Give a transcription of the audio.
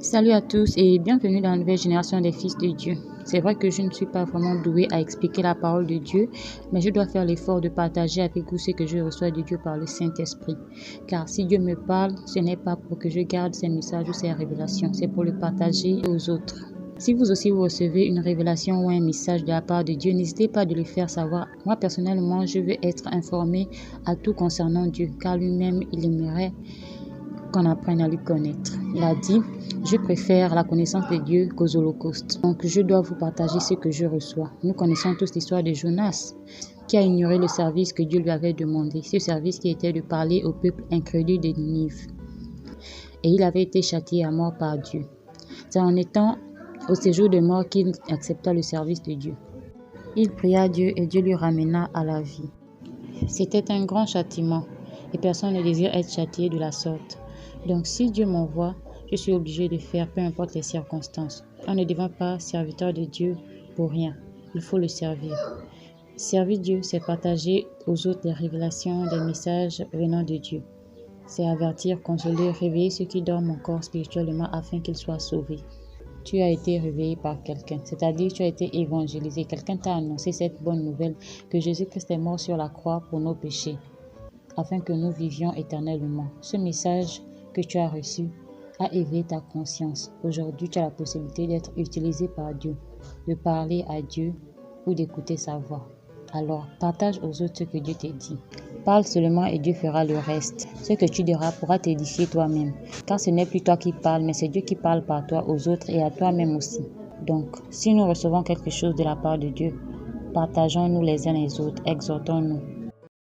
Salut à tous et bienvenue dans la nouvelle génération des fils de Dieu. C'est vrai que je ne suis pas vraiment douée à expliquer la parole de Dieu, mais je dois faire l'effort de partager avec vous ce que je reçois de Dieu par le Saint-Esprit. Car si Dieu me parle, ce n'est pas pour que je garde ses messages ou ses révélations, c'est pour le partager aux autres. Si vous aussi vous recevez une révélation ou un message de la part de Dieu, n'hésitez pas de le faire savoir. Moi personnellement, je veux être informé à tout concernant Dieu, car lui-même, il aimerait qu'on apprenne à lui connaître. Il a dit, je préfère la connaissance de Dieu qu'aux holocaustes. Donc je dois vous partager ce que je reçois. Nous connaissons tous l'histoire de Jonas, qui a ignoré le service que Dieu lui avait demandé. Ce service qui était de parler au peuple incrédule de Ninive. Et il avait été châtié à mort par Dieu. C'est en étant au séjour de mort qu'il accepta le service de Dieu. Il pria Dieu et Dieu lui ramena à la vie. C'était un grand châtiment et personne ne désire être châtié de la sorte. Donc si Dieu m'envoie, je suis obligé de faire peu importe les circonstances. On ne devient pas serviteur de Dieu pour rien. Il faut le servir. Servir Dieu, c'est partager aux autres les révélations, des messages venant de Dieu. C'est avertir, consoler, réveiller ceux qui dorment encore spirituellement afin qu'ils soient sauvés. Tu as été réveillé par quelqu'un, c'est-à-dire tu as été évangélisé. Quelqu'un t'a annoncé cette bonne nouvelle que Jésus-Christ est mort sur la croix pour nos péchés, afin que nous vivions éternellement. Ce message que tu as reçu a éveillé ta conscience. Aujourd'hui, tu as la possibilité d'être utilisé par Dieu, de parler à Dieu ou d'écouter sa voix. Alors, partage aux autres ce que Dieu te dit. Parle seulement et Dieu fera le reste. Ce que tu diras pourra t'édifier toi-même. Car ce n'est plus toi qui parles, mais c'est Dieu qui parle par toi aux autres et à toi-même aussi. Donc, si nous recevons quelque chose de la part de Dieu, partageons-nous les uns les autres, exhortons-nous.